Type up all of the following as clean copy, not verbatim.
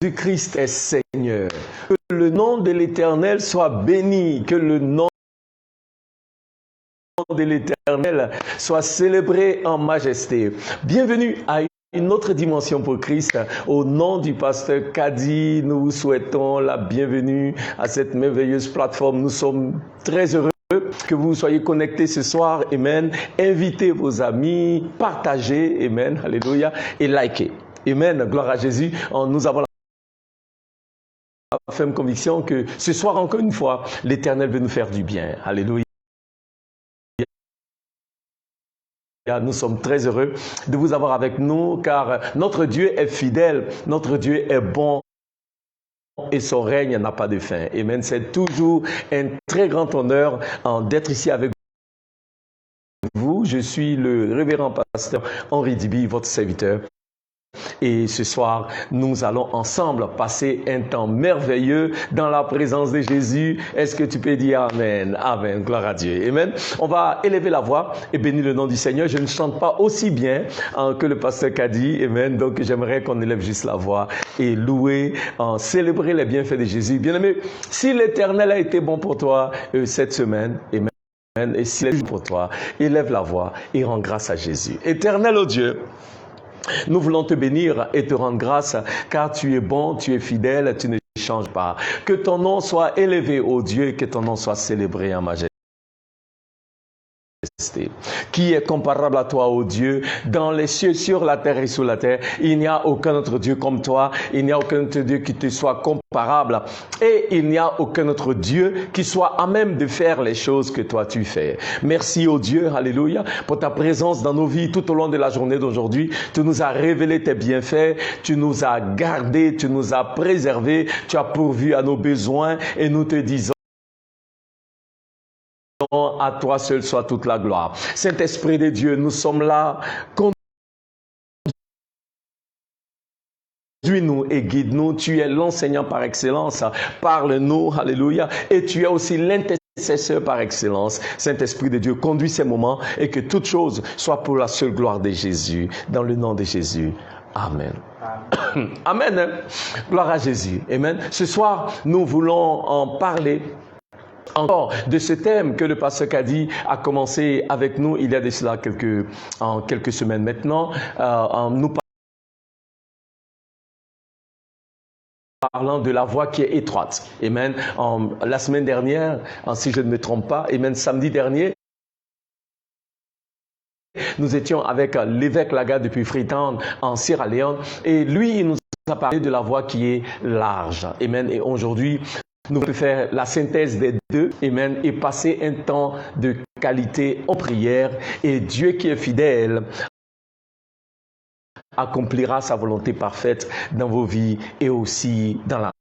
Jésus-Christ est Seigneur. Que le nom de l'Éternel soit béni. Que le nom de l'Éternel soit célébré en majesté. Bienvenue à une autre dimension pour Christ. Au nom du pasteur Kadi, nous vous souhaitons la bienvenue à cette merveilleuse plateforme. Nous sommes très heureux que vous soyez connectés ce soir. Amen. Invitez vos amis, partagez. Amen. Alléluia. Et likez. Amen. Gloire à Jésus. Nous avons la ferme conviction que ce soir, encore une fois, l'Éternel veut nous faire du bien. Alléluia. Nous sommes très heureux de vous avoir avec nous car notre Dieu est fidèle, notre Dieu est bon et son règne n'a pas de fin. Amen. C'est toujours un très grand honneur d'être ici avec vous. Je suis le révérend pasteur Henri Dibi, votre serviteur. Et ce soir, nous allons ensemble passer un temps merveilleux dans la présence de Jésus. Est-ce que tu peux dire Amen? Amen. Gloire à Dieu. Amen. On va élever la voix et bénir le nom du Seigneur. Je ne chante pas aussi bien que le pasteur Kadi. Amen. Donc, j'aimerais qu'on élève juste la voix et louer, célébrer les bienfaits de Jésus. Bien-aimé, si l'Éternel a été bon pour toi cette semaine, Amen. Et s'il est bon pour toi, élève la voix et rends grâce à Jésus. Éternel, oh Dieu, nous voulons te bénir et te rendre grâce car tu es bon, tu es fidèle, tu ne changes pas. Que ton nom soit élevé, ô Dieu, et que ton nom soit célébré en majesté. Qui est comparable à toi, ô Dieu, dans les cieux, sur la terre et sous la terre. Il n'y a aucun autre Dieu comme toi. Il n'y a aucun autre Dieu qui te soit comparable. Et il n'y a aucun autre Dieu qui soit à même de faire les choses que toi tu fais. Merci, ô Dieu, alléluia, pour ta présence dans nos vies tout au long de la journée d'aujourd'hui. Tu nous as révélé tes bienfaits. Tu nous as gardés, tu nous as préservés. Tu as pourvu à nos besoins et nous te disons à toi seul soit toute la gloire. Saint-Esprit de Dieu, nous sommes là. Conduis-nous et guide-nous. Tu es l'enseignant par excellence. Parle-nous, alléluia. Et tu es aussi l'intercesseur par excellence. Saint-Esprit de Dieu, conduis ces moments et que toute chose soit pour la seule gloire de Jésus. Dans le nom de Jésus. Amen. Amen. Gloire à Jésus. Amen. Ce soir, nous voulons en parler encore de ce thème que le pasteur Kadi a commencé avec nous il y a de cela quelques semaines maintenant. Nous parlant de la voie qui est étroite. Amen. La semaine dernière, si je ne me trompe pas, amen, samedi dernier, nous étions avec l'évêque Laga depuis Freetown en Sierra Leone et lui, il nous a parlé de la voie qui est large. Amen. Et aujourd'hui, nous allons faire la synthèse des deux, amen, et passer un temps de qualité en prière. Et Dieu qui est fidèle accomplira sa volonté parfaite dans vos vies et aussi dans la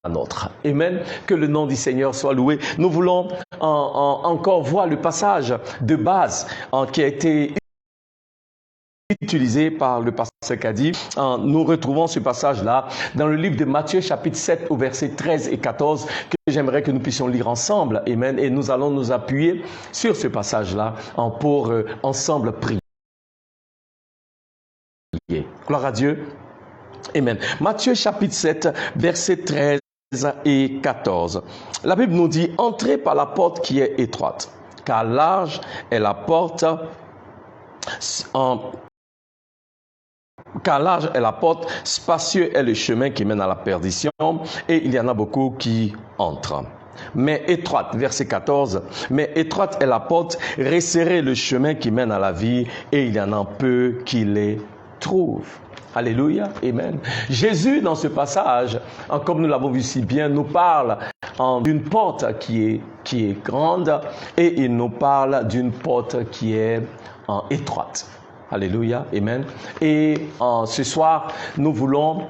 nôtre. Amen. Que le nom du Seigneur soit loué. Nous voulons encore voir le passage de base qui a été utilisé par le pasteur Kadi. Nous retrouvons ce passage-là dans le livre de Matthieu chapitre 7 au verset 13 et 14 que j'aimerais que nous puissions lire ensemble. Amen. Et nous allons nous appuyer sur ce passage-là pour ensemble prier. Gloire à Dieu. Amen. Matthieu chapitre 7 verset 13 et 14. La Bible nous dit « Entrez par la porte qui est étroite, car large est la porte car large est la porte, spacieux est le chemin qui mène à la perdition, et il y en a beaucoup qui entrent. Mais étroite, verset 14, mais étroite est la porte, resserré le chemin qui mène à la vie, et il y en a peu qui les trouvent. » Alléluia, amen. Jésus, dans ce passage, comme nous l'avons vu si bien, nous parle d'une porte qui est grande, et il nous parle d'une porte qui est étroite. Alléluia, amen. Et ce soir, nous voulons,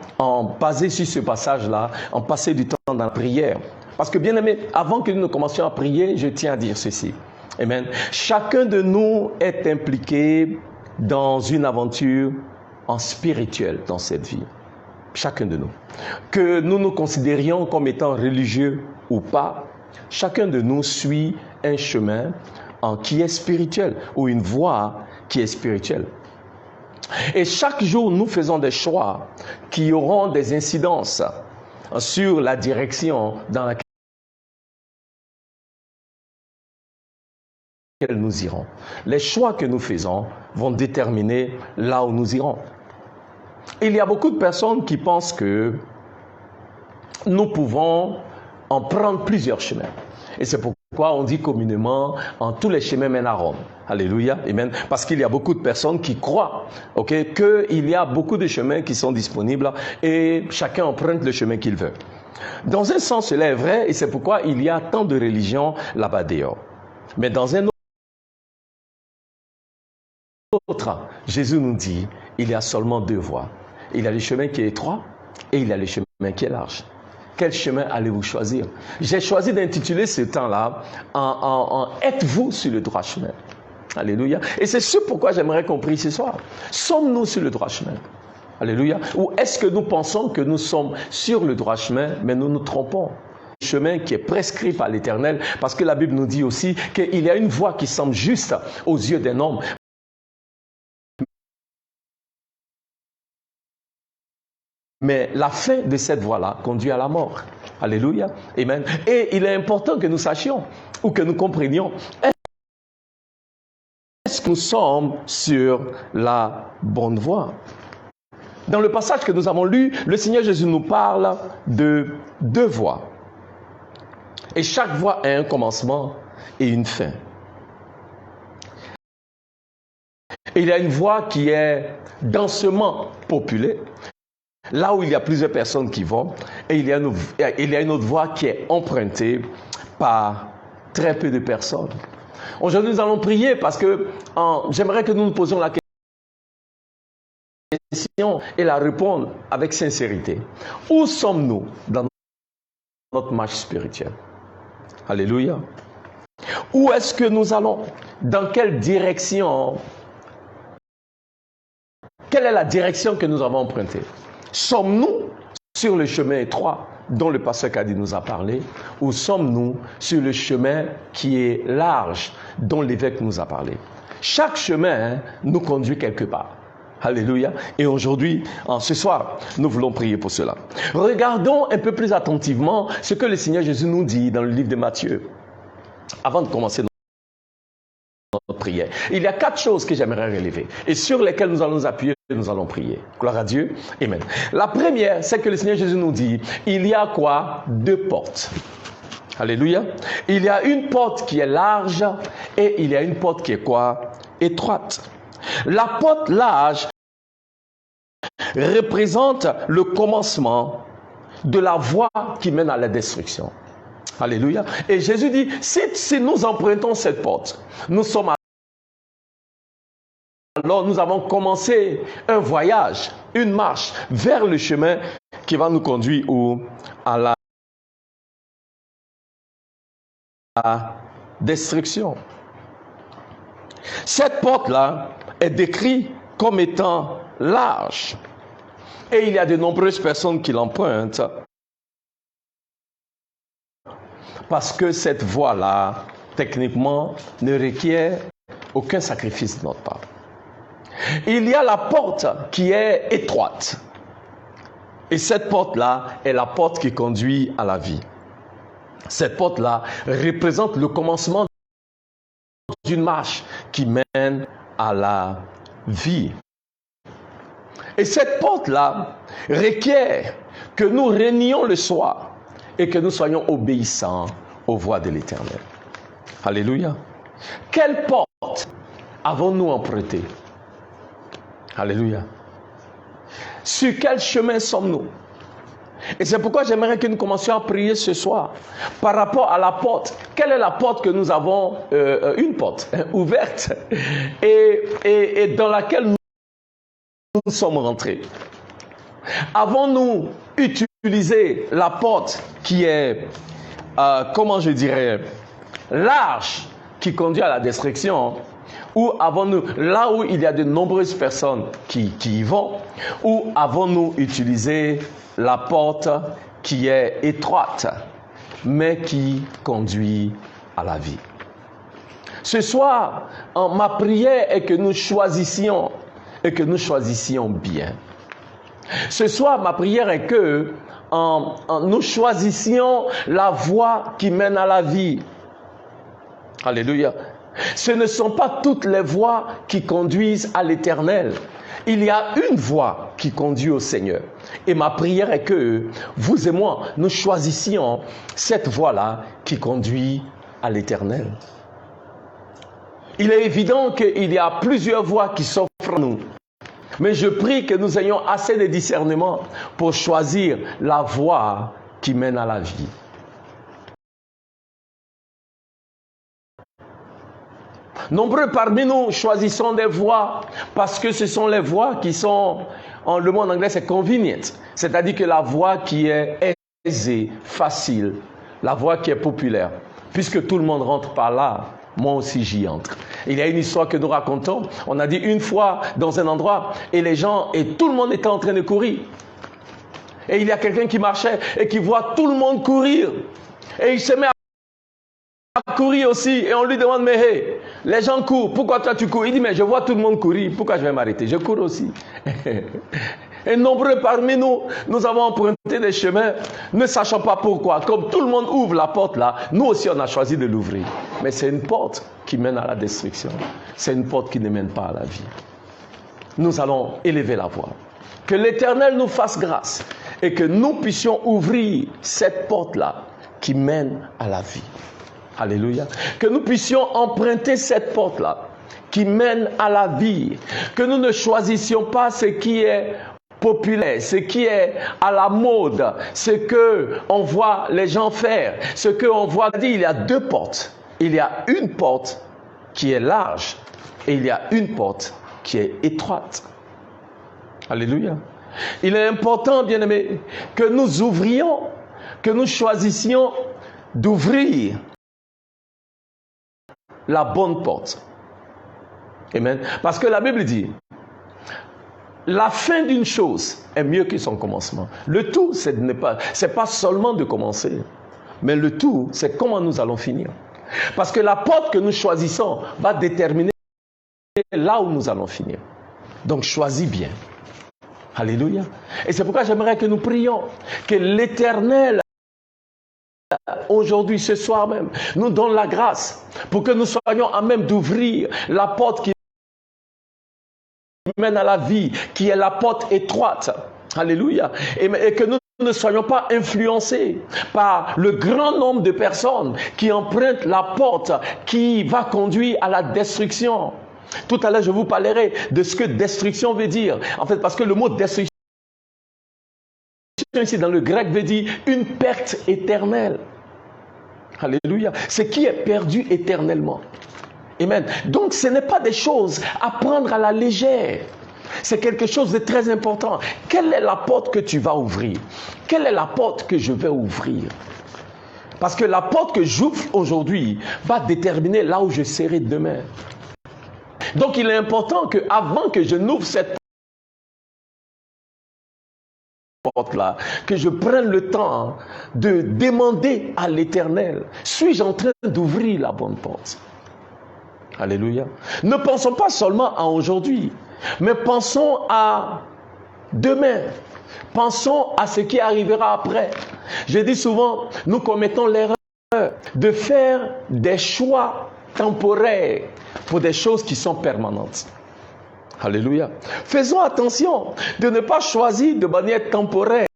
baser sur ce passage-là, passer du temps dans la prière. Parce que bien aimé, avant que nous ne commencions à prier, je tiens à dire ceci. Amen. Chacun de nous est impliqué dans une aventure spirituelle dans cette vie. Chacun de nous. Que nous nous considérions comme étant religieux ou pas, chacun de nous suit un chemin qui est spirituel ou une voie qui est spirituelle. Et chaque jour, nous faisons des choix qui auront des incidences sur la direction dans laquelle nous irons. Les choix que nous faisons vont déterminer là où nous irons. Il y a beaucoup de personnes qui pensent que nous pouvons en prendre plusieurs chemins. Et c'est pourquoi on dit communément, en tous les chemins mènent à Rome. Alléluia, amen. Parce qu'il y a beaucoup de personnes qui croient, qu'il y a beaucoup de chemins qui sont disponibles et chacun emprunte le chemin qu'il veut. Dans un sens, cela est vrai et c'est pourquoi il y a tant de religions là-bas dehors. Mais dans un autre, Jésus nous dit, il y a seulement deux voies. Il y a le chemin qui est étroit et il y a le chemin qui est large. Quel chemin allez-vous choisir? J'ai choisi d'intituler ce temps-là en Êtes-vous sur le droit chemin? Alléluia. Et c'est ce pourquoi j'aimerais qu'on prie ce soir. Sommes-nous sur le droit chemin? Alléluia. Ou est-ce que nous pensons que nous sommes sur le droit chemin, mais nous nous trompons? Le chemin qui est prescrit par l'Éternel, parce que la Bible nous dit aussi qu'il y a une voie qui semble juste aux yeux d'un homme. Mais la fin de cette voie-là conduit à la mort. Alléluia. Amen. Et il est important que nous sachions ou que nous comprenions, est-ce que nous sommes sur la bonne voie? Dans le passage que nous avons lu, le Seigneur Jésus nous parle de deux voies. Et chaque voie a un commencement et une fin. Et il y a une voie qui est densément populée, là où il y a plusieurs personnes qui vont, et il y a une autre voie qui est empruntée par très peu de personnes. Aujourd'hui, nous allons prier parce que j'aimerais que nous nous posions la question et la répondre avec sincérité. Où sommes-nous dans notre marche spirituelle? Alléluia. Où est-ce que nous allons? Dans quelle direction? Quelle est la direction que nous avons empruntée? Sommes-nous sur le chemin étroit dont le pasteur Kadi nous a parlé, ou sommes-nous sur le chemin qui est large dont l'évêque nous a parlé? Chaque chemin nous conduit quelque part. Alléluia. Et aujourd'hui, ce soir, nous voulons prier pour cela. Regardons un peu plus attentivement ce que le Seigneur Jésus nous dit dans le livre de Matthieu. Avant de commencer notre prière, il y a 4 choses que j'aimerais relever et sur lesquelles nous allons nous appuyer et nous allons prier. Gloire à Dieu. Amen. La première, c'est que le Seigneur Jésus nous dit, il y a quoi? 2 portes. Alléluia. Il y a une porte qui est large et il y a une porte qui est quoi? Étroite. La porte large représente le commencement de la voie qui mène à la destruction. Alléluia. Et Jésus dit, si nous empruntons cette porte, alors nous avons commencé un voyage, une marche vers le chemin qui va nous conduire à la destruction. Cette porte-là est décrite comme étant large. Et il y a de nombreuses personnes qui l'empruntent. Parce que cette voie-là, techniquement, ne requiert aucun sacrifice de notre part. Il y a la porte qui est étroite. Et cette porte-là est la porte qui conduit à la vie. Cette porte-là représente le commencement d'une marche qui mène à la vie. Et cette porte-là requiert que nous régnions le soir et que nous soyons obéissants aux voies de l'Éternel. Alléluia. Quelle porte avons-nous emprunté? Alléluia. Sur quel chemin sommes-nous? Et c'est pourquoi j'aimerais que nous commencions à prier ce soir par rapport à la porte. Quelle est la porte que nous avons? Une porte ouverte et dans laquelle nous sommes rentrés. Avons-nous utilisé la porte qui est, comment je dirais, large, qui conduit à la destruction? Ou avons-nous, là où il y a de nombreuses personnes qui y vont, ou avons-nous utilisé la porte qui est étroite, mais qui conduit à la vie? Ce soir, ma prière est que nous choisissions et que nous choisissions bien. Ce soir, ma prière est que nous choisissions la voie qui mène à la vie. Alléluia. Ce ne sont pas toutes les voies qui conduisent à l'éternel. Il y a une voie qui conduit au Seigneur. Et ma prière est que vous et moi, nous choisissions cette voie-là qui conduit à l'éternel. Il est évident qu'il y a plusieurs voies qui s'offrent à nous. Mais je prie que nous ayons assez de discernement pour choisir la voie qui mène à la vie. Nombreux parmi nous choisissons des voies parce que ce sont les voies qui sont, le mot en anglais c'est convenient, c'est-à-dire que la voie qui est aisée, facile, la voie qui est populaire. Puisque tout le monde rentre par là, moi aussi j'y entre. Il y a une histoire que nous racontons, on a dit une fois dans un endroit et les gens, et tout le monde était en train de courir. Et il y a quelqu'un qui marchait et qui voit tout le monde courir. Et il se met à courir aussi et on lui demande mais hey, les gens courent, pourquoi toi tu cours? Il dit mais je vois tout le monde courir, pourquoi je vais m'arrêter? Je cours aussi. Et nombreux parmi nous, nous avons emprunté des chemins, ne sachant pas pourquoi. Comme tout le monde ouvre la porte là, nous aussi on a choisi de l'ouvrir. Mais c'est une porte qui mène à la destruction. C'est une porte qui ne mène pas à la vie. Nous allons élever la voix. Que l'Éternel nous fasse grâce et que nous puissions ouvrir cette porte là qui mène à la vie. Alléluia. Que nous puissions emprunter cette porte-là qui mène à la vie. Que nous ne choisissions pas ce qui est populaire, ce qui est à la mode, ce qu'on voit les gens faire, ce qu'on voit. Il y a deux portes. Il y a une porte qui est large et il y a une porte qui est étroite. Alléluia. Il est important, bien-aimés, que nous ouvrions, que nous choisissions d'ouvrir la bonne porte. Amen. Parce que la Bible dit, la fin d'une chose est mieux que son commencement. Le tout, c'est pas seulement de commencer, mais le tout, c'est comment nous allons finir. Parce que la porte que nous choisissons va déterminer là où nous allons finir. Donc choisis bien. Alléluia. Et c'est pourquoi j'aimerais que nous prions que l'Éternel aujourd'hui, ce soir même, nous donne la grâce pour que nous soyons à même d'ouvrir la porte qui mène à la vie, qui est la porte étroite. Alléluia. Et que nous ne soyons pas influencés par le grand nombre de personnes qui empruntent la porte qui va conduire à la destruction. Tout à l'heure, je vous parlerai de ce que destruction veut dire. En fait, parce que le mot destruction ici dans le grec veut dire une perte éternelle. Alléluia. Ce qui est perdu éternellement. Amen. Donc ce n'est pas des choses à prendre à la légère. C'est quelque chose de très important. Quelle est la porte que tu vas ouvrir? Quelle est la porte que je vais ouvrir? Parce que la porte que j'ouvre aujourd'hui va déterminer là où je serai demain. Donc il est important que avant que je n'ouvre cette porte-là, que je prenne le temps de demander à l'Éternel, suis-je en train d'ouvrir la bonne porte? Alléluia. Ne pensons pas seulement à aujourd'hui, mais pensons à demain. Pensons à ce qui arrivera après. Je dis souvent, nous commettons l'erreur de faire des choix temporaires pour des choses qui sont permanentes. Alléluia. Faisons attention de ne pas choisir de manière temporaire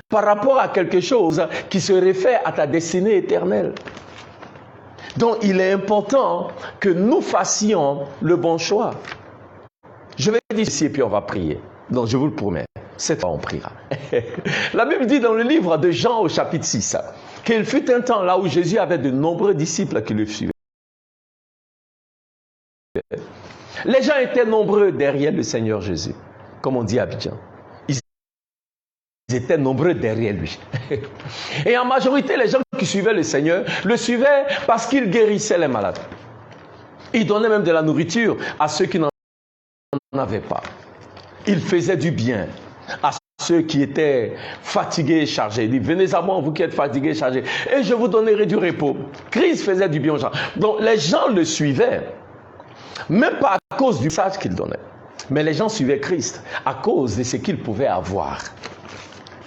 par rapport à quelque chose qui se réfère à ta destinée éternelle. Donc il est important que nous fassions le bon choix. Je vais dire ici et puis on va prier. Donc je vous le promets, cette fois on priera. La Bible dit dans le livre de Jean au chapitre 6 qu'il fut un temps là où Jésus avait de nombreux disciples qui le suivaient. Les gens étaient nombreux derrière le Seigneur Jésus, comme on dit à Abidjan. Ils étaient nombreux derrière lui. Et en majorité, les gens qui suivaient le Seigneur le suivaient parce qu'il guérissait les malades. Il donnait même de la nourriture à ceux qui n'en avaient pas. Il faisait du bien à ceux qui étaient fatigués et chargés. Il dit, venez à moi, vous qui êtes fatigués et chargés, et je vous donnerai du repos. Christ faisait du bien aux gens. Donc les gens le suivaient Même pas à cause du message qu'il donnait. Mais les gens suivaient Christ à cause de ce qu'ils pouvaient avoir.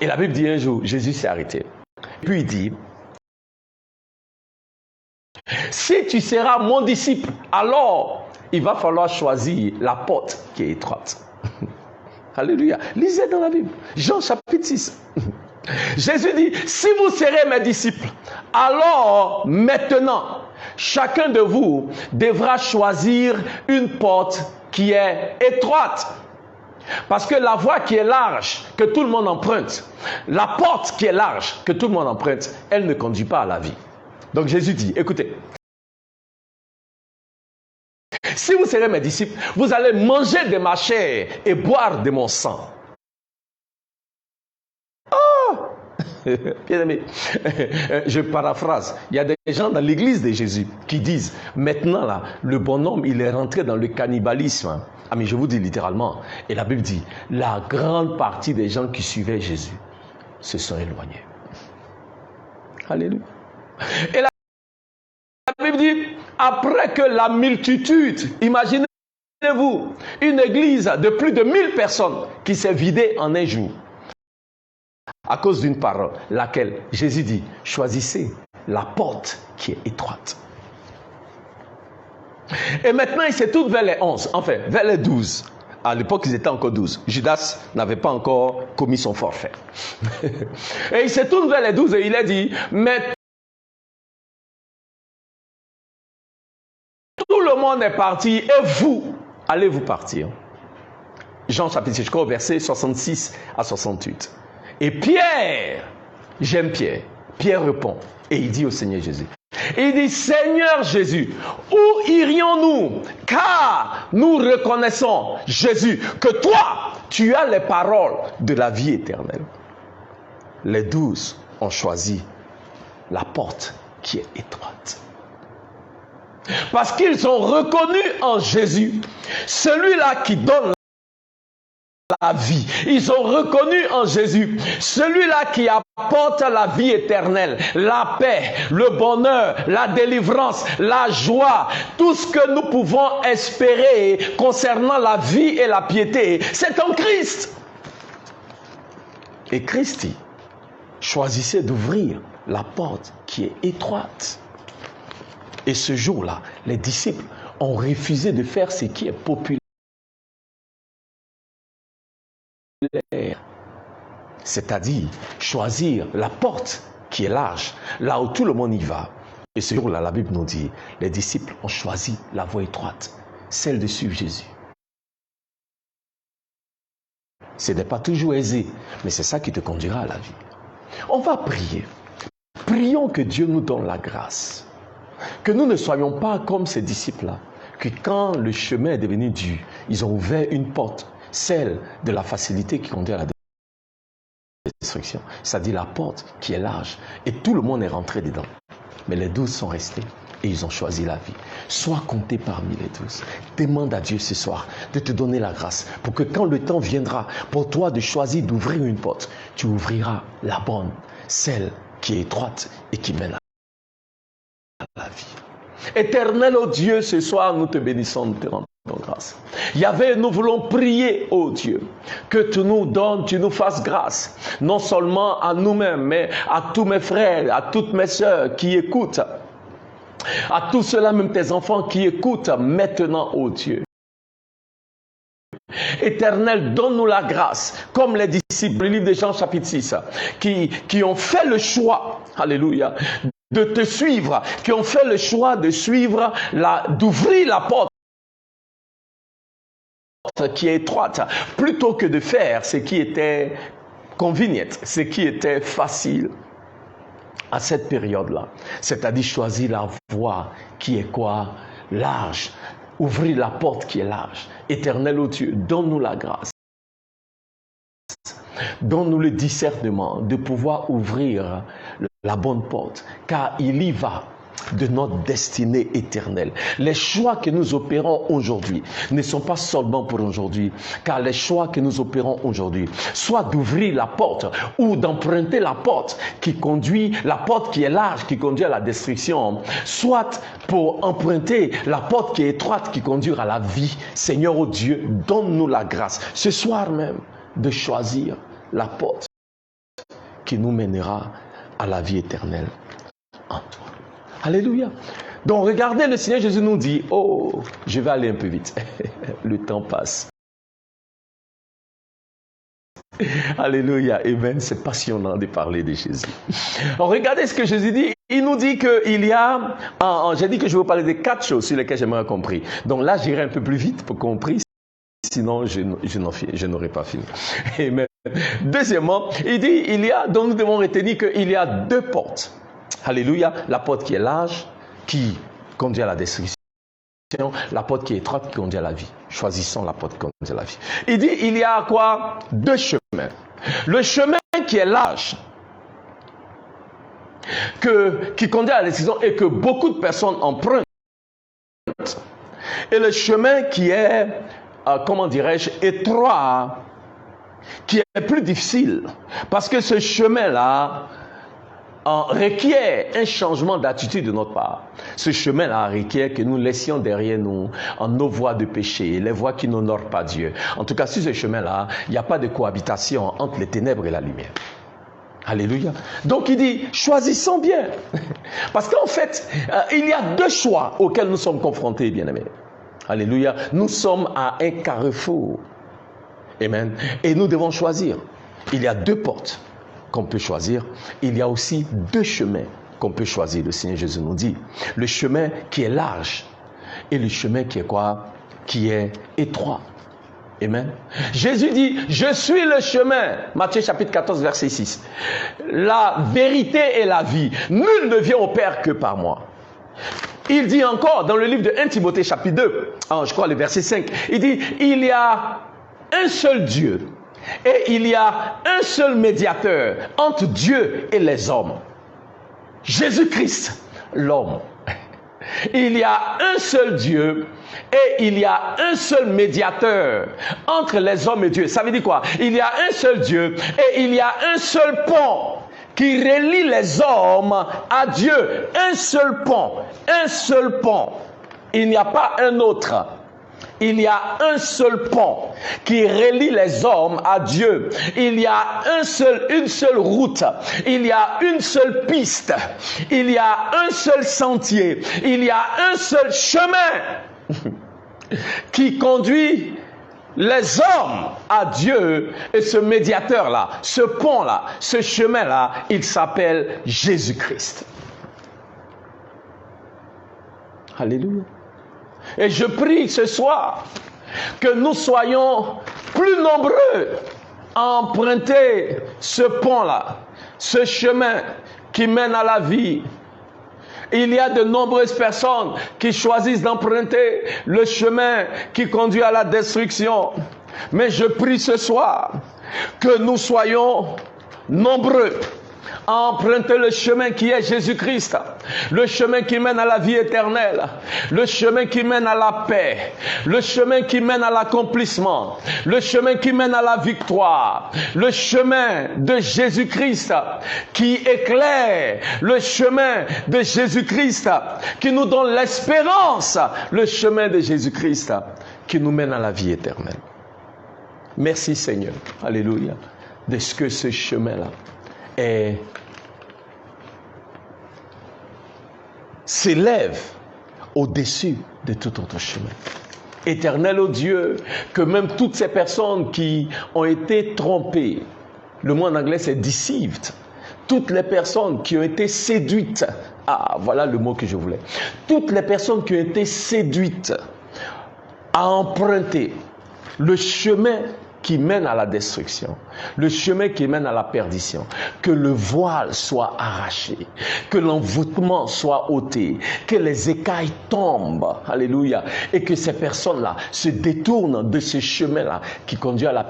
Et la Bible dit un jour, Jésus s'est arrêté. Puis il dit, si tu seras mon disciple, alors il va falloir choisir la porte qui est étroite. Alléluia. Lisez dans la Bible. Jean chapitre 6. Jésus dit, si vous serez mes disciples, alors maintenant, chacun de vous devra choisir une porte qui est étroite. Parce que la voie qui est large, que tout le monde emprunte, la porte qui est large, que tout le monde emprunte, elle ne conduit pas à la vie. Donc Jésus dit, écoutez, si vous serez mes disciples, vous allez manger de ma chair et boire de mon sang. Bien aimé, je paraphrase. Il y a des gens dans l'église de Jésus qui disent, maintenant là, le bonhomme, il est rentré dans le cannibalisme. Ah mais je vous dis littéralement, et la Bible dit, la grande partie des gens qui suivaient Jésus se sont éloignés. Alléluia. Et la Bible dit, après que la multitude, imaginez-vous, une église de plus de 1000 personnes qui s'est vidée en un jour. À cause d'une parole, laquelle Jésus dit, choisissez la porte qui est étroite. Et maintenant, il se tourne vers les 11, enfin, vers les 12. À l'époque, ils étaient encore 12. Judas n'avait pas encore commis son forfait. Et il se tourne vers les 12 et il a dit, mais tout le monde est parti et vous, allez vous partir. Jean chapitre 6, je crois au verset 66 à 68. Et Pierre, j'aime Pierre, Pierre répond et il dit au Seigneur Jésus, il dit, Seigneur Jésus, où irions-nous? Car nous reconnaissons, Jésus, que toi, tu as les paroles de la vie éternelle. Les 12 ont choisi la porte qui est étroite. Parce qu'ils ont reconnu en Jésus, celui-là qui donne la vie. Ils ont reconnu en Jésus celui-là qui apporte la vie éternelle, la paix, le bonheur, la délivrance, la joie, tout ce que nous pouvons espérer concernant la vie et la piété, c'est en Christ. Et Christ dit, choisissez d'ouvrir la porte qui est étroite. Et ce jour-là, les disciples ont refusé de faire ce qui est populaire. C'est-à-dire choisir la porte qui est large, là où tout le monde y va. Et ce jour-là, la Bible nous dit, les disciples ont choisi la voie étroite, celle de suivre Jésus. Ce n'est pas toujours aisé, mais c'est ça qui te conduira à la vie. On va prier. Prions que Dieu nous donne la grâce. Que nous ne soyons pas comme ces disciples-là, que quand le chemin est devenu dur, ils ont ouvert une porte, celle de la facilité qui conduit à la destruction. C'est-à-dire la porte qui est large. Et tout le monde est rentré dedans. Mais les 12 sont restés et ils ont choisi la vie. Sois compté parmi les 12. Demande à Dieu ce soir de te donner la grâce pour que quand le temps viendra pour toi de choisir d'ouvrir une porte, tu ouvriras la bonne, celle qui est étroite et qui mène à la vie. Éternel, ô Dieu, ce soir nous te bénissons, nous te rendons grâce. Yahvé, nous voulons prier, ô Dieu, que tu nous donnes, tu nous fasses grâce, non seulement à nous-mêmes, mais à tous mes frères, à toutes mes sœurs qui écoutent, à tous ceux-là, même tes enfants qui écoutent maintenant, ô Dieu. Éternel, donne-nous la grâce, comme les disciples, le livre de Jean chapitre 6, qui ont fait le choix, alléluia, de te suivre, qui ont fait le choix de suivre, d'ouvrir la porte qui est étroite, plutôt que de faire ce qui était convenient, ce qui était facile à cette période-là. C'est-à-dire choisir la voie qui est quoi? Large. Ouvrir la porte qui est large. Éternel, ô Dieu, donne-nous la grâce. Donne-nous le discernement de pouvoir ouvrir la bonne porte, car il y va de notre destinée éternelle. Les choix que nous opérons aujourd'hui ne sont pas seulement pour aujourd'hui, car les choix que nous opérons aujourd'hui, soit d'ouvrir la porte ou d'emprunter la porte qui conduit, la porte qui est large, qui conduit à la destruction, soit pour emprunter la porte qui est étroite, qui conduit à la vie. Seigneur, oh Dieu, donne-nous la grâce, ce soir même, de choisir la porte qui nous mènera à la vie éternelle en toi. Alléluia. Donc regardez, le Seigneur Jésus nous dit, oh, je vais aller un peu vite. Le temps passe. Alléluia. Amen. C'est passionnant de parler de Jésus. Alors, regardez ce que Jésus dit. Il nous dit qu'il y a, j'ai dit que je vais vous parler de 4 choses sur lesquelles j'aimerais compris. Donc là, j'irai un peu plus vite pour compris. Sinon, je n'aurai pas fini. Amen. Deuxièmement, il dit, donc nous devons retenir qu'il y a 2 portes. Alléluia. La porte qui est large, qui conduit à la destruction. La porte qui est étroite, qui conduit à la vie. Choisissons la porte qui conduit à la vie. Il dit, il y a quoi? 2 chemins. Le chemin qui est large, qui conduit à la destruction et que beaucoup de personnes empruntent. Et le chemin qui est, comment dirais-je, étroit, qui est plus difficile. Parce que ce chemin-là requiert un changement d'attitude de notre part. Ce chemin-là requiert que nous laissions derrière nous nos voies de péché, les voies qui n'honorent pas Dieu. En tout cas, sur ce chemin-là, il n'y a pas de cohabitation entre les ténèbres et la lumière. Alléluia. Donc il dit, choisissons bien. Parce qu'en fait, il y a 2 choix auxquels nous sommes confrontés, bien-aimés. Alléluia. Nous sommes à un carrefour. Amen. Et nous devons choisir. Il y a 2 portes qu'on peut choisir. Il y a aussi 2 chemins qu'on peut choisir. Le Seigneur Jésus nous dit. Le chemin qui est large et le chemin qui est quoi? Qui est étroit. Amen. Jésus dit, je suis le chemin. Matthieu chapitre 14, verset 6. La vérité et la vie. Nul ne vient au Père que par moi. Il dit encore dans le livre de 1 Timothée chapitre 2, je crois le verset 5, il dit, il y a un seul Dieu et il y a un seul médiateur entre Dieu et les hommes. Jésus-Christ, l'homme. Il y a un seul Dieu et il y a un seul médiateur entre les hommes et Dieu. Ça veut dire quoi? Il y a un seul Dieu et il y a un seul pont qui relie les hommes à Dieu. Un seul pont. Un seul pont. Il n'y a pas un autre. Il y a un seul pont qui relie les hommes à Dieu. Il y a une seule route. Il y a une seule piste. Il y a un seul sentier. Il y a un seul chemin qui conduit les hommes à Dieu. Et ce médiateur-là, ce pont-là, ce chemin-là, il s'appelle Jésus-Christ. Alléluia. Et je prie ce soir que nous soyons plus nombreux à emprunter ce pont-là, ce chemin qui mène à la vie. Il y a de nombreuses personnes qui choisissent d'emprunter le chemin qui conduit à la destruction. Mais je prie ce soir que nous soyons nombreux à emprunter le chemin qui est Jésus-Christ, le chemin qui mène à la vie éternelle, le chemin qui mène à la paix, le chemin qui mène à l'accomplissement, le chemin qui mène à la victoire, le chemin de Jésus-Christ qui éclaire, le chemin de Jésus-Christ qui nous donne l'espérance, le chemin de Jésus-Christ qui nous mène à la vie éternelle. Merci Seigneur, alléluia, de ce que ce chemin-là s'élève au-dessus de tout autre chemin. Éternel, ô Dieu, que même toutes ces personnes qui ont été trompées, le mot en anglais c'est deceived, toutes les personnes qui ont été séduites, voilà le mot que je voulais, toutes les personnes qui ont été séduites à emprunter le chemin qui mène à la destruction, le chemin qui mène à la perdition, que le voile soit arraché, que l'envoûtement soit ôté, que les écailles tombent, alléluia, et que ces personnes-là se détournent de ce chemin-là qui conduit à la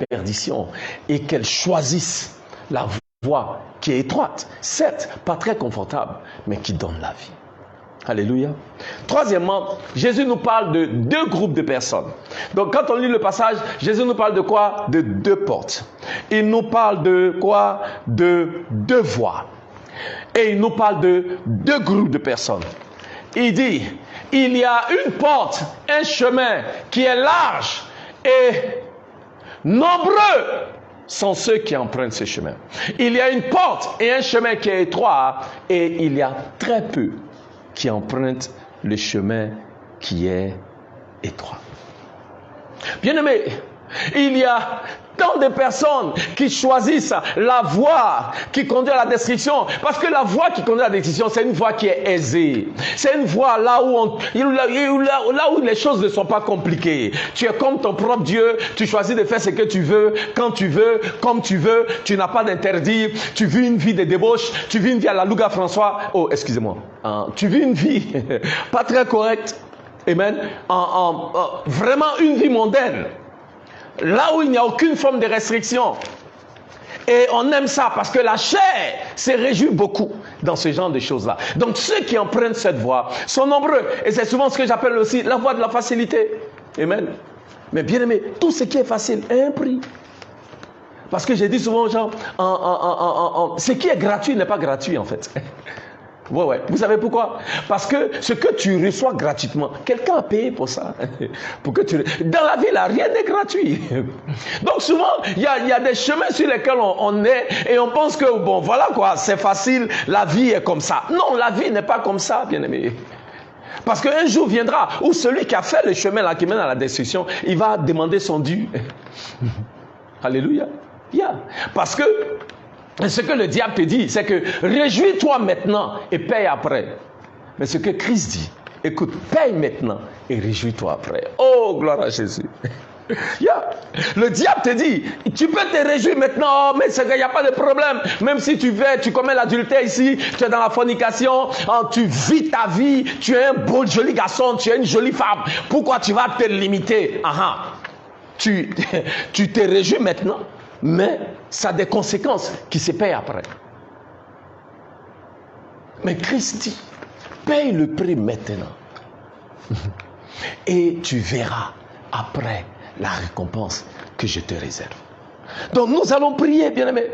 perdition et qu'elles choisissent la voie qui est étroite, certes, pas très confortable, mais qui donne la vie. Alléluia. Troisièmement, Jésus nous parle de deux groupes de personnes. Donc, quand on lit le passage, Jésus nous parle de quoi? De deux portes. Il nous parle de quoi? De deux voies. Et il nous parle de deux groupes de personnes. Il dit, il y a une porte, un chemin qui est large et nombreux sont ceux qui empruntent ce chemin. Il y a une porte et un chemin qui est étroit et il y a très peu qui empruntent le chemin qui est étroit. Bien-aimés, il y a tant de personnes qui choisissent la voie qui conduit à la destruction, parce que la voie qui conduit à la destruction, c'est une voie qui est aisée. C'est une voie là où les choses ne sont pas compliquées. Tu es comme ton propre Dieu, tu choisis de faire ce que tu veux, quand tu veux, comme tu veux, tu n'as pas d'interdit, tu vis une vie de débauche, tu vis une vie à la Louga François, oh excusez-moi, tu vis une vie pas très correcte, amen, vraiment une vie mondaine. Là où il n'y a aucune forme de restriction. Et on aime ça parce que la chair se réjouit beaucoup dans ce genre de choses-là. Donc ceux qui empruntent cette voie sont nombreux. Et c'est souvent ce que j'appelle aussi la voie de la facilité. Amen. Mais bien aimé, tout ce qui est facile a un prix. Parce que j'ai dit souvent aux gens, ce qui est gratuit n'est pas gratuit en fait. Ouais. Vous savez pourquoi? Parce que ce que tu reçois gratuitement, quelqu'un a payé pour ça. Dans la vie, là, rien n'est gratuit. Donc souvent, il y a des chemins sur lesquels on est et on pense que, bon, voilà quoi, c'est facile, la vie est comme ça. Non, la vie n'est pas comme ça, bien-aimé. Parce qu'un jour viendra où celui qui a fait le chemin là, qui mène à la destruction, il va demander son dû. Alléluia. Parce que ce que le diable te dit, c'est que réjouis-toi maintenant et paye après. Mais ce que Christ dit, écoute, paye maintenant et réjouis-toi après. Oh, gloire à Jésus. Le diable te dit, tu peux te réjouir maintenant, mais il n'y a pas de problème. Même si tu commets l'adultère ici, tu es dans la fornication, tu vis ta vie, tu es un beau, joli garçon, tu es une jolie femme. Pourquoi tu vas te limiter? Tu te réjouis maintenant, mais ça a des conséquences qui se payent après. Mais Christ dit, paye le prix maintenant. Et tu verras après la récompense que je te réserve. Donc nous allons prier, bien-aimés,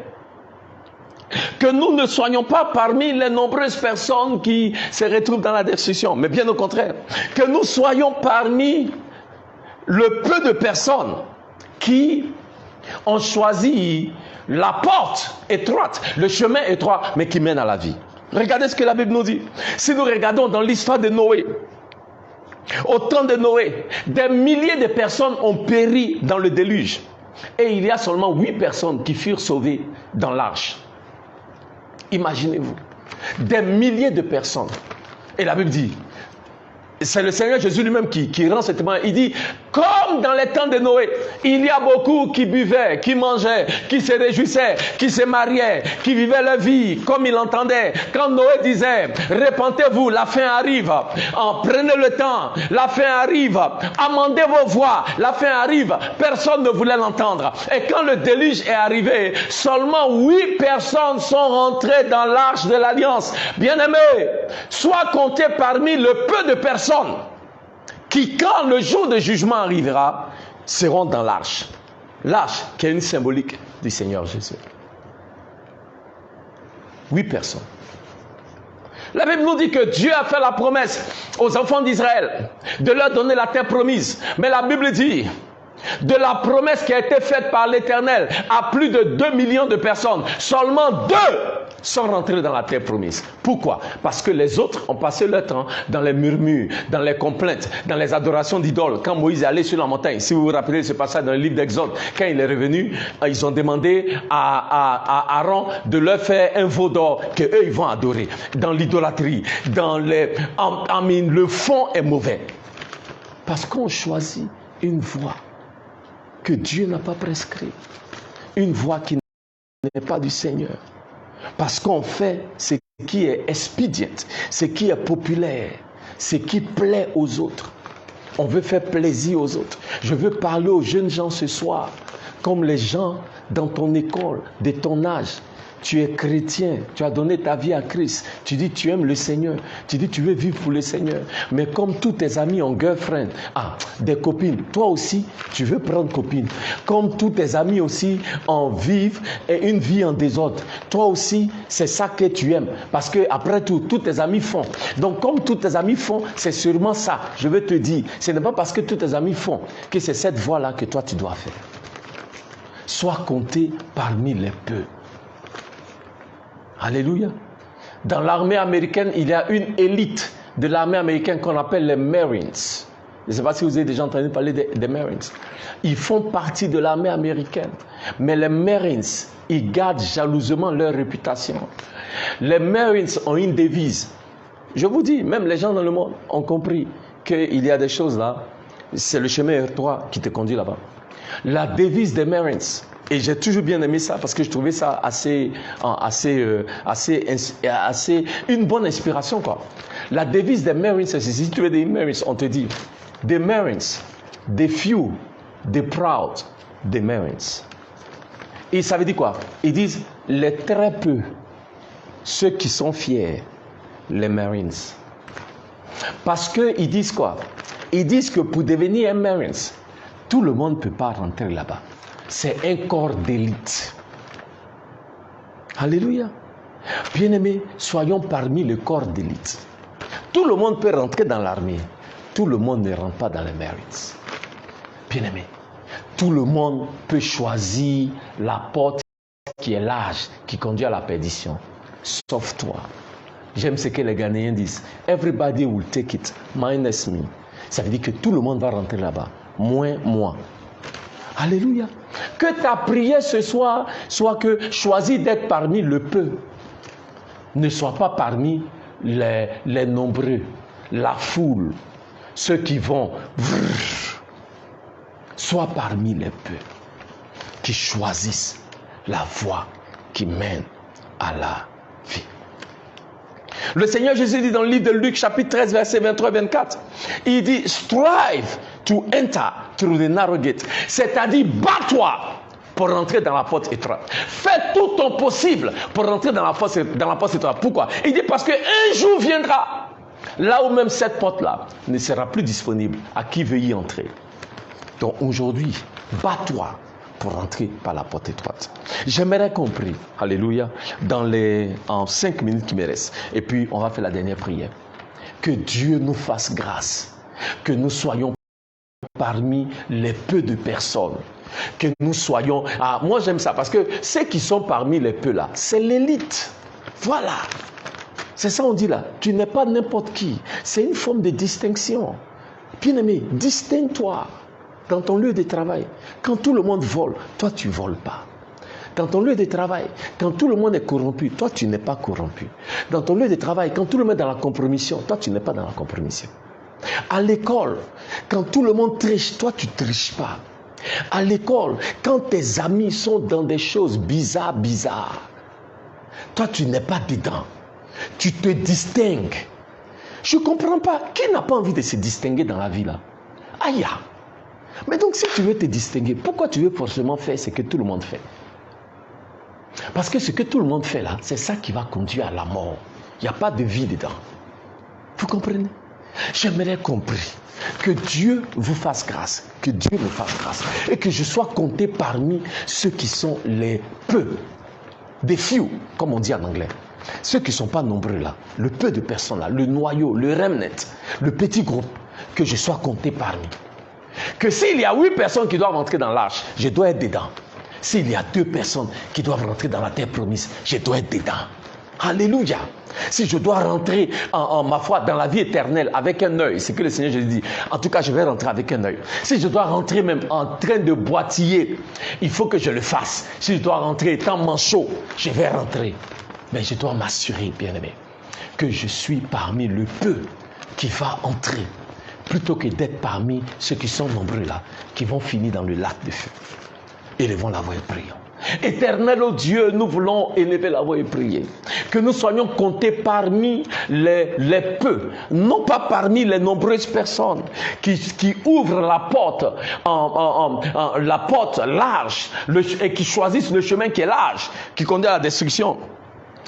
que nous ne soyons pas parmi les nombreuses personnes qui se retrouvent dans la destruction, mais bien au contraire, que nous soyons parmi le peu de personnes qui ont choisi la porte étroite, le chemin étroit, mais qui mène à la vie. Regardez ce que la Bible nous dit. Si nous regardons dans l'histoire de Noé, au temps de Noé, des milliers de personnes ont péri dans le déluge. Et il y a seulement 8 personnes qui furent sauvées dans l'arche. Imaginez-vous, des milliers de personnes. Et la Bible dit, c'est le Seigneur Jésus lui-même qui rend ce témoignage. Il dit, comme dans les temps de Noé, il y a beaucoup qui buvaient, qui mangeaient, qui se réjouissaient, qui se mariaient, qui vivaient leur vie comme ils l'entendaient. Quand Noé disait, répentez-vous, la fin arrive. Prenez le temps, la fin arrive. Amendez vos voix, la fin arrive. Personne ne voulait l'entendre. Et quand le déluge est arrivé, seulement 8 personnes sont rentrées dans l'arche de l'Alliance. Bien-aimés, sois compté parmi le peu de personnes qui, quand le jour de jugement arrivera, seront dans l'arche. L'arche qui est une symbolique du Seigneur Jésus. 8 personnes. La Bible nous dit que Dieu a fait la promesse aux enfants d'Israël de leur donner la terre promise. Mais la Bible dit, de la promesse qui a été faite par l'Éternel à plus de 2 millions de personnes, seulement 2 sont rentrés dans la terre promise. Pourquoi? Parce que les autres ont passé leur temps dans les murmures, dans les complaintes, dans les adorations d'idoles. Quand Moïse est allé sur la montagne, si vous vous rappelez ce passage dans le livre d'Exode, quand il est revenu, ils ont demandé à Aaron de leur faire un veau d'or qu'eux ils vont adorer. Dans l'idolâtrie, le fond est mauvais. Parce qu'on choisit une voie que Dieu n'a pas prescrite. Une voie qui n'est pas du Seigneur. Parce qu'on fait ce qui est expédient, ce qui est populaire, ce qui plaît aux autres. On veut faire plaisir aux autres. Je veux parler aux jeunes gens ce soir, comme les gens dans ton école, de ton âge. tu es chrétien, tu as donné ta vie à Christ, tu dis tu aimes le Seigneur, tu dis tu veux vivre pour le Seigneur, mais comme tous tes amis ont girlfriend, des copines, toi aussi tu veux prendre copine, comme tous tes amis aussi en vivent et une vie en désordre, toi aussi c'est ça que tu aimes, parce que après tout, tous tes amis font, donc comme tous tes amis font, c'est sûrement ça, je veux te dire, ce n'est pas parce que tous tes amis font que c'est cette voie-là que toi tu dois faire. Sois compté parmi les peu. Alléluia. Dans l'armée américaine, il y a une élite de l'armée américaine qu'on appelle les Marines. Je ne sais pas si vous avez déjà entendu parler des Marines. Ils font partie de l'armée américaine. Mais les Marines, ils gardent jalousement leur réputation. Les Marines ont une devise. Je vous dis, même les gens dans le monde ont compris qu'il y a des choses là. C'est le chemin R3 qui te conduit là-bas. La devise des Marines, et j'ai toujours bien aimé ça parce que je trouvais ça une bonne inspiration, quoi. La devise des Marines, c'est si tu es des Marines, on te dit des Marines, des few, des proud, des Marines. Et ça veut dire quoi? Ils disent les très peu, ceux qui sont fiers, les Marines. Parce qu'ils disent quoi? Ils disent que pour devenir un Marines, tout le monde ne peut pas rentrer là-bas. C'est un corps d'élite. Alléluia. Bien-aimés, soyons parmi le corps d'élite. Tout le monde peut rentrer dans l'armée. Tout le monde ne rentre pas dans les Marines. Bien-aimés, tout le monde peut choisir la porte qui est large, qui conduit à la perdition. Sauf toi. J'aime ce que les Ghanéens disent. Everybody will take it, minus me. Ça veut dire que tout le monde va rentrer là-bas. Moins moi. Alléluia. Que ta prière ce soir soit que choisis d'être parmi le peu. Ne sois pas parmi les nombreux, la foule, ceux qui vont. Sois parmi les peu qui choisissent la voie qui mène à la vie. Le Seigneur Jésus dit dans le livre de Luc, chapitre 13, verset 23-24, il dit, strive to enter through the narrow gate. C'est-à-dire, bats-toi pour rentrer dans la porte étroite. Fais tout ton possible pour rentrer dans la porte étroite. Pourquoi? Il dit, parce qu'un jour viendra, là où même cette porte-là ne sera plus disponible à qui veut y entrer. Donc aujourd'hui, bats-toi pour rentrer par la porte étroite. J'aimerais qu'on prie, alléluia, en 5 minutes qui me restent. Et puis, on va faire la dernière prière. Que Dieu nous fasse grâce. Que nous soyons parmi les peu de personnes. Que nous soyons... moi, j'aime ça parce que ceux qui sont parmi les peu là, c'est l'élite. Voilà. C'est ça on dit là. Tu n'es pas n'importe qui. C'est une forme de distinction. Bien-aimé, distingue-toi. Dans ton lieu de travail, quand tout le monde vole, toi tu ne voles pas. Dans ton lieu de travail, quand tout le monde est corrompu, toi tu n'es pas corrompu. Dans ton lieu de travail, quand tout le monde est dans la compromission, toi tu n'es pas dans la compromission. À l'école, quand tout le monde triche, toi tu ne triches pas. À l'école, quand tes amis sont dans des choses bizarres, toi tu n'es pas dedans. Tu te distingues. Je ne comprends pas. Qui n'a pas envie de se distinguer dans la vie là? Aïe! Mais donc, si tu veux te distinguer, pourquoi tu veux forcément faire ce que tout le monde fait? Parce que ce que tout le monde fait là, c'est ça qui va conduire à la mort. Il n'y a pas de vie dedans. Vous comprenez? J'aimerais comprendre que Dieu vous fasse grâce, que Dieu me fasse grâce, et que je sois compté parmi ceux qui sont les peu, des few, comme on dit en anglais. Ceux qui ne sont pas nombreux là, le peu de personnes là, le noyau, le remnant, le petit groupe, que je sois compté parmi. Que s'il y a 8 personnes qui doivent rentrer dans l'arche, je dois être dedans. S'il y a 2 personnes qui doivent rentrer dans la terre promise, je dois être dedans. Alléluia. Si je dois rentrer ma foi dans la vie éternelle avec un œil, c'est que le Seigneur Jésus dit, en tout cas je vais rentrer avec un œil. Si je dois rentrer même en train de boitiller, il faut que je le fasse. Si je dois rentrer étant manchot, je vais rentrer. Mais je dois m'assurer, bien-aimé, que je suis parmi le peu qui va entrer, plutôt que d'être parmi ceux qui sont nombreux là, qui vont finir dans le lac de feu. Élevons la voix et prions. Éternel, oh Dieu, nous voulons élever la voix et prier. Que nous soyons comptés parmi les peu, non pas parmi les nombreuses personnes qui ouvrent la porte, la porte large et qui choisissent le chemin qui est large, qui conduit à la destruction.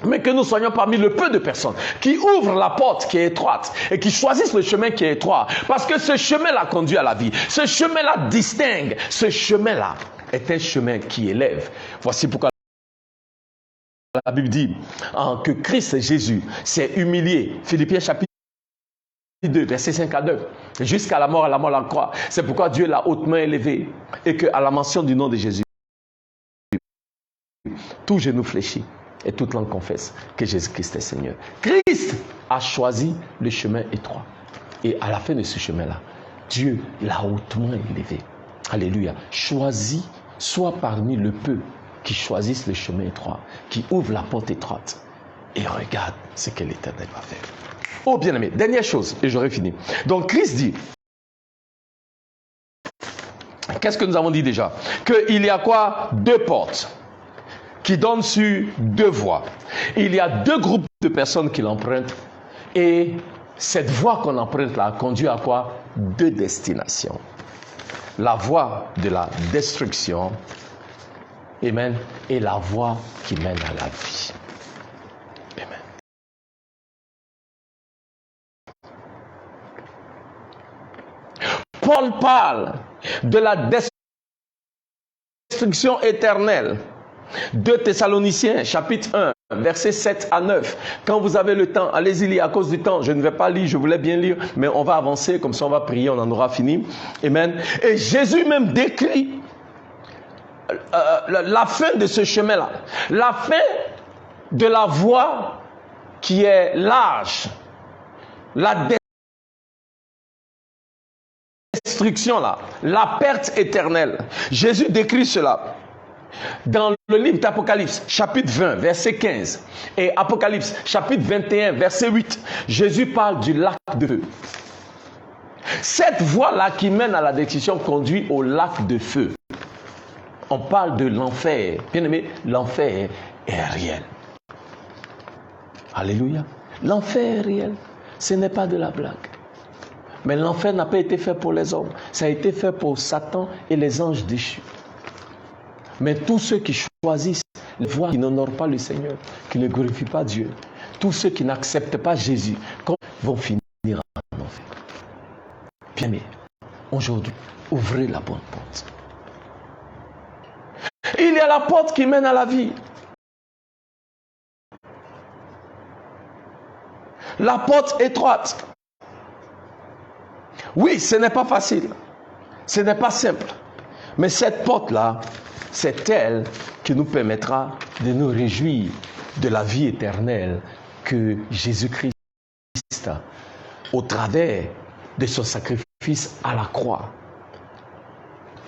Mais que nous soyons parmi le peu de personnes qui ouvrent la porte qui est étroite et qui choisissent le chemin qui est étroit. Parce que ce chemin-là conduit à la vie. Ce chemin-là distingue. Ce chemin-là est un chemin qui élève. Voici pourquoi la Bible dit que Christ Jésus s'est humilié. Philippiens chapitre 2, verset 5 à 9. Jusqu'à la mort, à la croix. C'est pourquoi Dieu l'a hautement élevé. Et qu'à la mention du nom de Jésus, tout genou fléchit. Et toute langue confesse que Jésus-Christ est Seigneur. Christ a choisi le chemin étroit. Et à la fin de ce chemin-là, Dieu l'a hautement élevé. Alléluia. Choisis, sois parmi le peu qui choisissent le chemin étroit, qui ouvrent la porte étroite. Et regarde ce que l'Éternel va faire. Oh bien-aimé, dernière chose, et j'aurai fini. Donc Christ dit, qu'est-ce que nous avons dit déjà? Qu'il y a quoi? 2 portes qui donne sur 2 voies. Il y a 2 groupes de personnes qui l'empruntent et cette voie qu'on emprunte là conduit à quoi? 2 destinations. La voie de la destruction, amen, et la voie qui mène à la vie. Amen. Paul parle de la destruction éternelle. 2 Thessaloniciens, chapitre 1, versets 7 à 9. Quand vous avez le temps, allez-y lire à cause du temps. Je ne vais pas lire, je voulais bien lire, mais on va avancer, comme ça on va prier, on en aura fini. Amen. Et Jésus même décrit la fin de ce chemin-là. La fin de la voie qui est large. La destruction là. La perte éternelle. Jésus décrit cela. Dans le livre d'Apocalypse, chapitre 20, verset 15, et Apocalypse, chapitre 21, verset 8, Jésus parle du lac de feu. Cette voie-là qui mène à la destruction conduit au lac de feu. On parle de l'enfer. Bien aimé, l'enfer est réel. Alléluia. L'enfer est réel. Ce n'est pas de la blague. Mais l'enfer n'a pas été fait pour les hommes. Ça a été fait pour Satan et les anges déchus. Mais tous ceux qui choisissent les voies qui n'honorent pas le Seigneur, qui ne glorifient pas Dieu, tous ceux qui n'acceptent pas Jésus, vont finir en enfer. Bien aimé, aujourd'hui, ouvrez la bonne porte. Il y a la porte qui mène à la vie. La porte étroite. Oui, ce n'est pas facile. Ce n'est pas simple. Mais cette porte-là, c'est elle qui nous permettra de nous réjouir de la vie éternelle que Jésus-Christ, au travers de son sacrifice à la croix,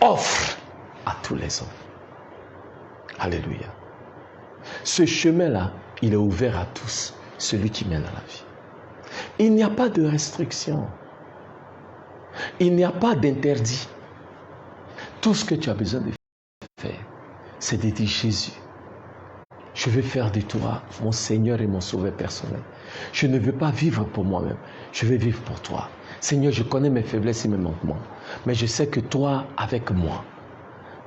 offre à tous les hommes. Alléluia. Ce chemin-là, il est ouvert à tous, celui qui mène à la vie. Il n'y a pas de restriction. Il n'y a pas d'interdit. Tout ce que tu as besoin de faire, c'est de dire Jésus, je veux faire de toi mon Seigneur et mon Sauveur personnel. Je ne veux pas vivre pour moi-même, je veux vivre pour toi. Seigneur, je connais mes faiblesses et mes manquements, mais je sais que toi, avec moi,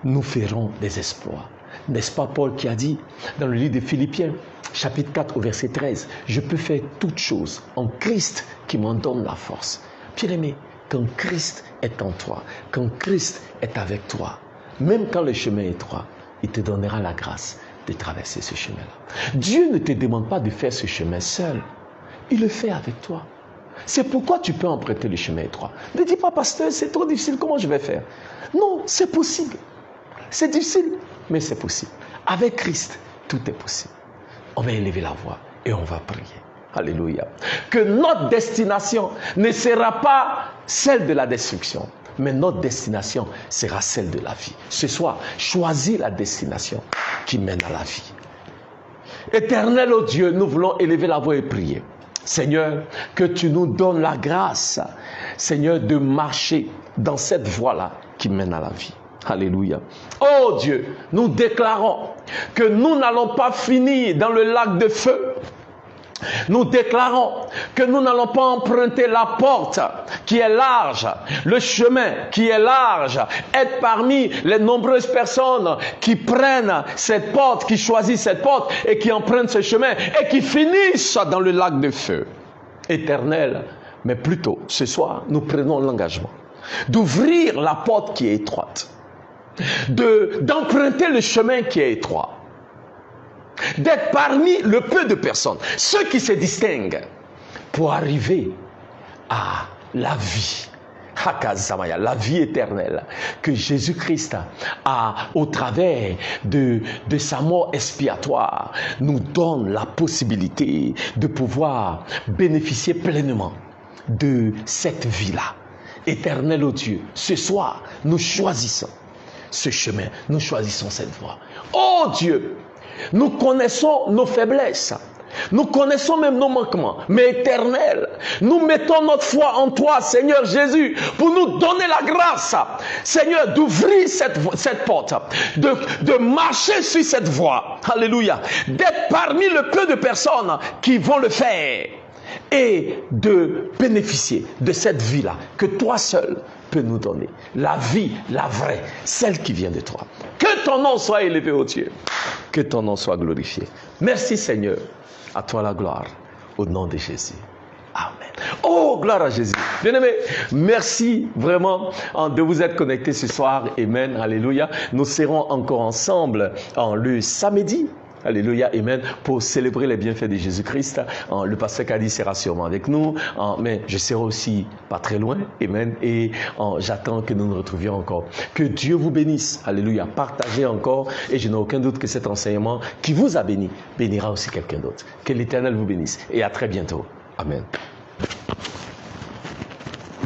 nous ferons des exploits. N'est-ce pas Paul qui a dit dans le livre de Philippiens, chapitre 4 au verset 13, je peux faire toutes choses en Christ qui m'en donne la force. Bien-aimé, quand Christ est en toi, quand Christ est avec toi, même quand le chemin est étroit, il te donnera la grâce de traverser ce chemin-là. Dieu ne te demande pas de faire ce chemin seul. Il le fait avec toi. C'est pourquoi tu peux emprunter le chemin étroit. Ne dis pas, pasteur, c'est trop difficile, comment je vais faire? Non, c'est possible. C'est difficile, mais c'est possible. Avec Christ, tout est possible. On va élever la voix et on va prier. Alléluia. Que notre destination ne sera pas celle de la destruction, mais notre destination sera celle de la vie. Ce soir, choisis la destination qui mène à la vie. Éternel, oh Dieu, nous voulons élever la voix et prier. Seigneur, que tu nous donnes la grâce, Seigneur, de marcher dans cette voie-là qui mène à la vie. Alléluia. Oh Dieu, nous déclarons que nous n'allons pas finir dans le lac de feu. Nous déclarons que nous n'allons pas emprunter la porte qui est large, le chemin qui est large, être parmi les nombreuses personnes qui prennent cette porte, qui choisissent cette porte et qui empruntent ce chemin et qui finissent dans le lac de feu éternel. Mais plutôt, ce soir, nous prenons l'engagement d'ouvrir la porte qui est étroite, d'emprunter le chemin qui est étroit, d'être parmi le peu de personnes, ceux qui se distinguent, pour arriver à la vie, la vie éternelle, que Jésus-Christ a, au travers de sa mort expiatoire, nous donne la possibilité de pouvoir bénéficier pleinement de cette vie-là, éternelle au Dieu. Ce soir, nous choisissons ce chemin, nous choisissons cette voie. Oh Dieu! Nous connaissons nos faiblesses. Nous connaissons même nos manquements. Mais éternel, nous mettons notre foi en toi, Seigneur Jésus, pour nous donner la grâce, Seigneur, d'ouvrir cette porte, de marcher sur cette voie. Alléluia. D'être parmi le peu de personnes qui vont le faire et de bénéficier de cette vie-là que toi seul peux nous donner. La vie, la vraie, celle qui vient de toi. Que ton nom soit élevé, ô Dieu. Que ton nom soit glorifié. Merci Seigneur. À toi la gloire. Au nom de Jésus. Amen. Oh, gloire à Jésus. Bien-aimés, merci vraiment de vous être connectés ce soir. Amen. Alléluia. Nous serons encore ensemble le samedi. Alléluia, amen, pour célébrer les bienfaits de Jésus-Christ. Le pasteur Kadi sera sûrement avec nous, mais je serai aussi pas très loin, amen, et j'attends que nous nous retrouvions encore. Que Dieu vous bénisse, alléluia, partagez encore, et je n'ai aucun doute que cet enseignement qui vous a béni, bénira aussi quelqu'un d'autre. Que l'Éternel vous bénisse, et à très bientôt. Amen.